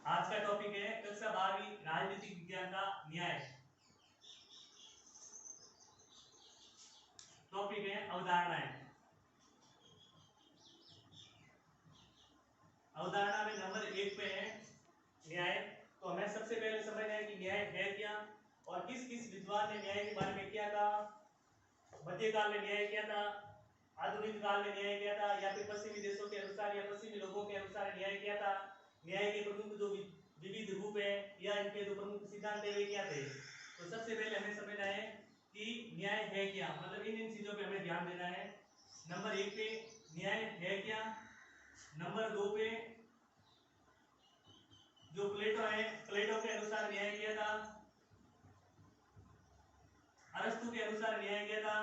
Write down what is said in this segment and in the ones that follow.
आज का टॉपिक है कक्षा 12वीं राजनीतिक विज्ञान का न्याय। टॉपिक है अवधारणाएं। अवधारणा में नंबर 1 पे है न्याय। तो हमें सबसे पहले समझना है कि न्याय है क्या और किस किस विद्वान ने न्याय के बारे में क्या कहा। मध्यकाल में न्याय क्या था, आधुनिक काल में न्याय क्या था, या फिर पश्चिमी देशों के अनुसार या पश्चिमी लोगों के अनुसार न्याय क्या था। न्याय के प्रमुख जो विविध रूप है या इनके जो प्रमुख सिद्धांत है वे क्या थे। तो सबसे पहले हमें समझना है कि न्याय है क्या, मतलब इन चीजों पे हमें ध्यान देना है। नंबर 1 पे न्याय है क्या। नंबर 2 पे जो प्लेटो है, प्लेटो के अनुसार न्याय क्या था, अरस्तु के अनुसार न्याय क्या था,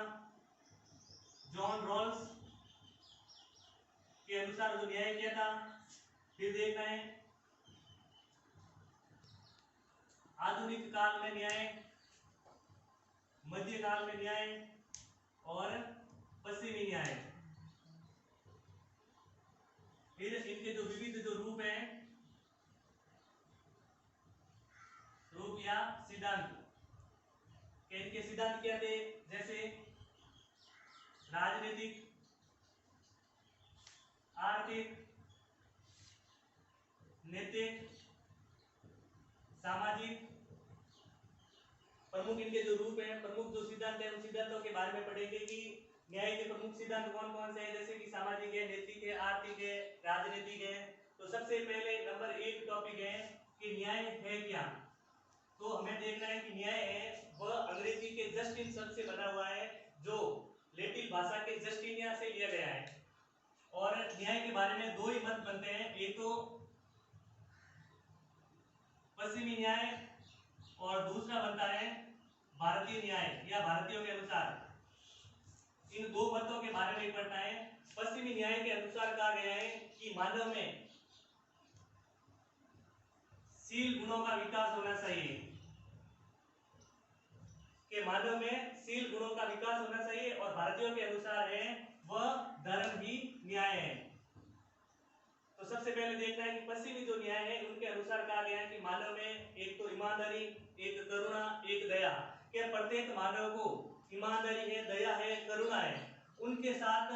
जॉन रॉल्स के अनुसार जो न्याय क्या था। फिर देखना है आधुनिक काल में न्याय, मध्यकाल में न्याय और पश्चिमी न्याय। फिर इनके जो विविध जो रूप हैं, रूप या सिद्धांत, इनके सिद्धांत क्या थे, जैसे राजनीतिक, आर्थिक, नैतिक, सामाजिक। प्रमुख इनके जो रूप हैं, प्रमुख जो सिद्धांत है, उन सिद्धांतों के बारे में पढ़ेंगे कि न्याय के प्रमुख सिद्धांत कौन कौन से हैं, जैसे कि सामाजिक है, नैतिक है, आर्थिक है, राजनीतिक है। तो सबसे पहले नंबर 1 टॉपिक है कि न्याय है क्या। तो हमें देखना है कि न्याय है वह अंग्रेजी के जस्टिन शब्द से बना हुआ है, जो लैटिन भाषा के जस्टिनिया से लिया गया है। और न्याय के बारे में दो ही मत बनते हैं, एक तो पश्चिमी न्याय और दूसरा बनता है भारतीय न्याय या भारतीयों के अनुसार। इन दो मतों के बारे में पढ़ना है। पश्चिमी न्याय के अनुसार कहा गया है कि मानव में शील गुणों का विकास होना चाहिए, कि मानव में शील गुणों का विकास होना चाहिए। और भारतीयों के अनुसार है वह धर्म ही न्याय है। तो सबसे पहले देखना है कि पश्चिमी जो न्याय है उनके अनुसार कहा गया है कि मानव में एक तो ईमानदारी, एक करुणा, एक दया, कि प्रत्येक मानव को ईमानदारी है, दया है, करुणा है, उनके साथ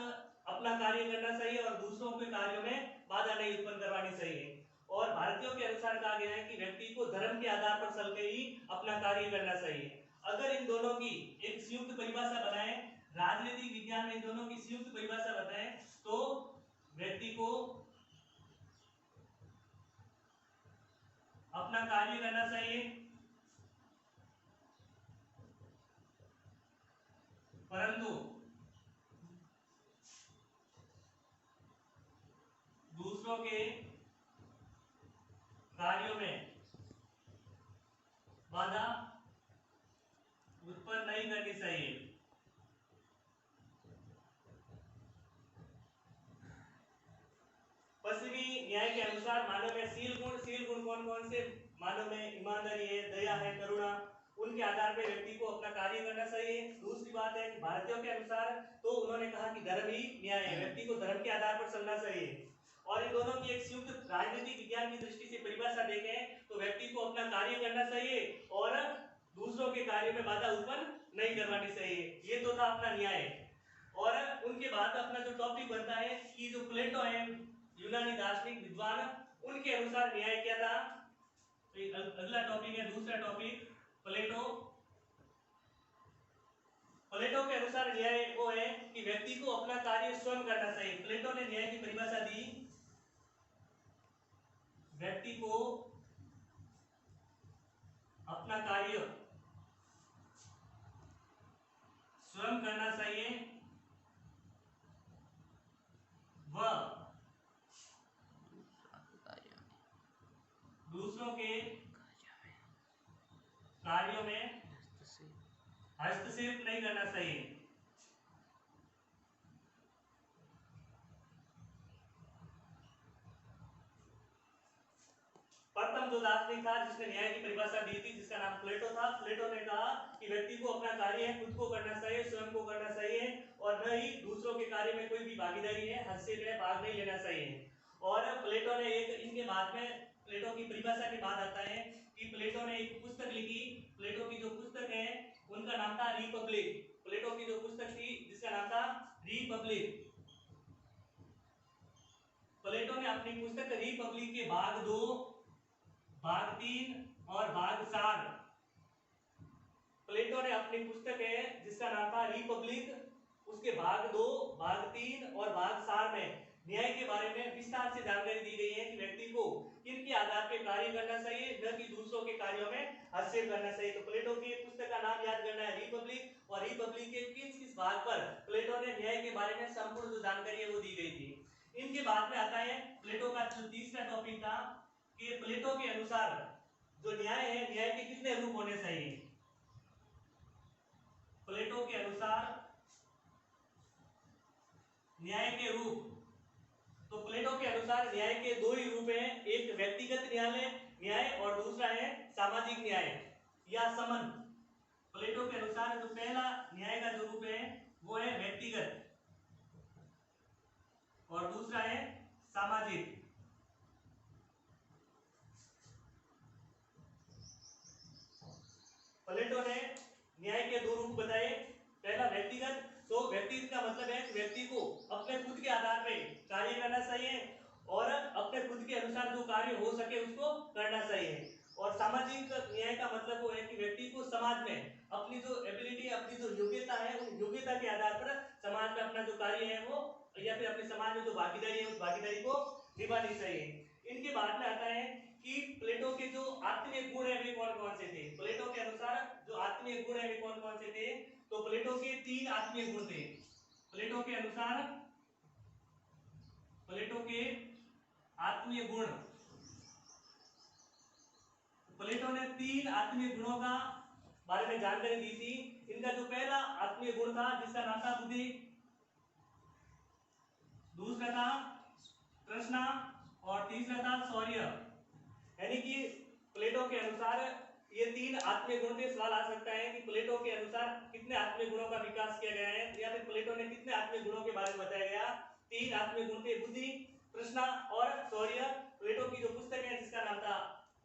अपना कार्य करना चाहिए और दूसरों के कार्यों में बाधा नहीं उत्पन्न करवानी चाहिए। और भारतीयों के अनुसार कहा गया है कि व्यक्ति को धर्म के आधार पर चल के ही अपना कार्य करना चाहिए। अगर इन दोनों की एक संयुक्त परिभाषा बनाए, राजनीतिक विज्ञान में इन दोनों की संयुक्त परिभाषा बताएं, तो व्यक्ति को अपना कार्य करना चाहिए, परंतु दूसरों के कार्यों में बाधा उत्पन्न नहीं करनी चाहिए। पश्चिमी न्याय के अनुसार मानव में शील गुण कौन कौन से, मानव में ईमानदारी है, दया है, करुणा, उनके आधार पर व्यक्ति को अपना कार्य करना चाहिए। दूसरी बात है कि भारतीयों के अनुसार तो उन्होंने कहा कि धर्म ही न्याय है, व्यक्ति को धर्म के आधार पर चलना चाहिए। और इन दोनों की एक संयुक्त राजनीतिक विज्ञान की दृष्टि से परिभाषा देखें तो व्यक्ति को अपना कार्य करना चाहिए और दूसरों के कार्य में बाधा उत्पन्न नहीं करवानी चाहिए। ये तो था अपना न्याय। और उनके बाद अपना जो टॉपिक बनता है कि जो प्लेटो है, यूनानी दार्शनिक विद्वान, उनके अनुसार न्याय क्या था। तो अगला टॉपिक है, दूसरा टॉपिक प्लेटो। प्लेटो के अनुसार न्याय वो है कि व्यक्ति को अपना कार्य स्वयं करना चाहिए। प्लेटो ने न्याय की परिभाषा दी, व्यक्ति को अपना कार्य स्वयं करना चाहिए, वह दूसरों के कार्यों में हस्तक्षेप नहीं करना चाहिए। प्रथम जो दार्शनिक था जिसने न्याय की परिभाषा दी थी, जिसका नाम प्लेटो था, प्लेटो ने कहा कि व्यक्ति को अपना कार्य है खुद को करना चाहिए, स्वयं को करना चाहिए और न ही दूसरों के कार्य में कोई भी भागीदारी है, हस्तक्षेप है, भाग नहीं लेना चाहिए। और प्लेटो ने एक इनके बाद में प्लेटो प्लेटो की परिभाषा के बाद आता है कि प्लेटो ने एक पुस्तक लिखी। प्लेटो की जो पुस्तक है उनका नाम था रिपब्लिक। प्लेटो की जो पुस्तक थी जिसका नाम था रिपब्लिक। प्लेटो ने अपनी पुस्तक रिपब्लिक के भाग 2, भाग 3 और भाग 4, प्लेटो ने अपनी पुस्तक है जिसका नाम था रिपब्लिक, उसके भाग 2, भाग 3 और भाग 4 में न्याय के बारे में विस्तार से जानकारी दी गई है कि व्यक्ति को किन के आधार पर कार्य करना चाहिए, न कि दूसरों के कार्यों में हस्तक्षेप करना चाहिए। तो प्लेटो की पुस्तक का नाम याद करना है रिपब्लिक, और रिपब्लिक के किस किस भाग पर प्लेटो ने न्याय के बारे में संपूर्ण जो जानकारी है वो दी गई थी। इनके बाद में आता है प्लेटो का जो तीसरा टॉपिक था कि प्लेटो के अनुसार जो न्याय है, न्याय के कितने रूप होने चाहिए। प्लेटो के अनुसार न्याय के रूप, तो प्लेटो के अनुसार न्याय के दो ही रूप हैं, एक व्यक्तिगत न्याय और दूसरा है सामाजिक न्याय या समन। प्लेटो के अनुसार जो पहला न्याय का जो रूप है वो है व्यक्तिगत और दूसरा है सामाजिक। प्लेटो ने न्याय के दो रूप बताए। पहला व्यक्तिगत, तो व्यक्तिगत का मतलब है कि व्यक्ति को अपने खुद के आधार पर कार्य करना चाहिए और अपने खुद के अनुसार जो कार्य हो सके उसको करना चाहिए। और सामाजिक न्याय का मतलब वो है कि व्यक्ति को समाज में अपनी जो एबिलिटी, अपनी जो योग्यता है, उन योग्यता के आधार पर समाज में अपना जो कार्य है वो, या फिर अपने समाज में जो भागीदारी है उस भागीदारी को निभानी चाहिए। इनके बाद में आता है कि प्लेटो के जो आत्मीय गुण है वे कौन कौन से थे। प्लेटो के अनुसार जो आत्मीय गुण है वे कौन कौन से थे, तो प्लेटो के 3 आत्मीय गुण थे। प्लेटो के अनुसार प्लेटो के आत्मीय गुण, प्लेटो ने 3 आत्मीय गुणों का बारे में जानकारी दी थी। इनका जो पहला आत्मीय गुण था जिसका नाम था बुद्धि, दूसरा था तृष्णा और तीसरा था शौर्य। यानी कि प्लेटो के अनुसार ये 3 आत्मीय गुण थे। सवाल आ सकता है कि प्लेटो के अनुसार कितने आत्मीय गुणों का विकास किया गया है, या फिर प्लेटो ने कितने आत्मीय गुणों के बारे में बताया गया। 3 आत्मीय गुण थे, बुद्धि, तृष्णा और शौर्य। प्लेटो की जो पुस्तक है जिसका नाम था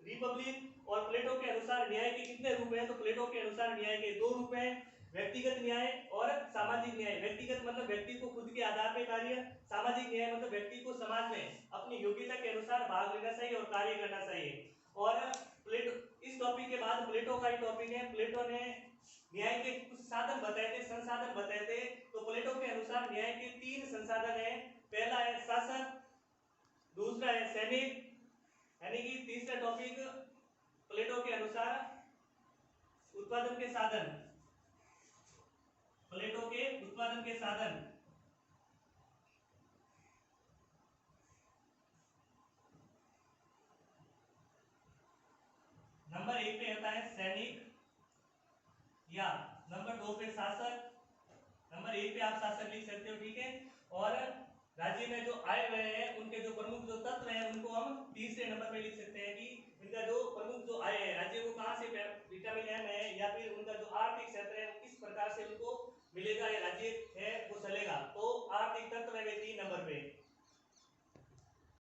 रिपब्लिक। और प्लेटो के अनुसार न्याय के कितने रूप हैं, तो प्लेटो के अनुसार न्याय के 2 रूप हैं, व्यक्तिगत न्याय और सामाजिक न्याय। व्यक्तिगत मतलब व्यक्ति को खुद के आधार पर कार्य, सामाजिक न्याय मतलब व्यक्ति को समाज में अपनी योग्यता के अनुसार भाग लेना चाहिए और कार्य करना चाहिए। और प्लेटो, इस टॉपिक के बाद प्लेटो का ही टॉपिक है, प्लेटो ने न्याय के कुछ साधन बताए थे, संसाधन बताए थे। तो प्लेटो के अनुसार न्याय के 3 संसाधन हैं। पहला है शासक, दूसरा है सैनिक, यानी कि तीसरा टॉपिक प्लेटो के अनुसार उत्पादन के साधन, प्लेटो के उत्पादन के साधन। नंबर 1 पे आता है सैनिक, या नंबर 2 पे शासक। नंबर 1 पे आप शासक लिख सकते हो, ठीक है। और राज्य में जो आए हुए हैं उनके जो प्रमुख जो तत्व हैं उनको हम तीसरे नंबर पे लिख सकते हैं कि इनका जो प्रमुख जो आए हैं, राज्य को कहां से विटामिन एम है, या फिर उनका जो आर्थिक क्षेत्र है किस प्रकार से उनको मिलेगा या राज्य है वो चलेगा। तो आर्थिक तत्व है 3 नंबर पे।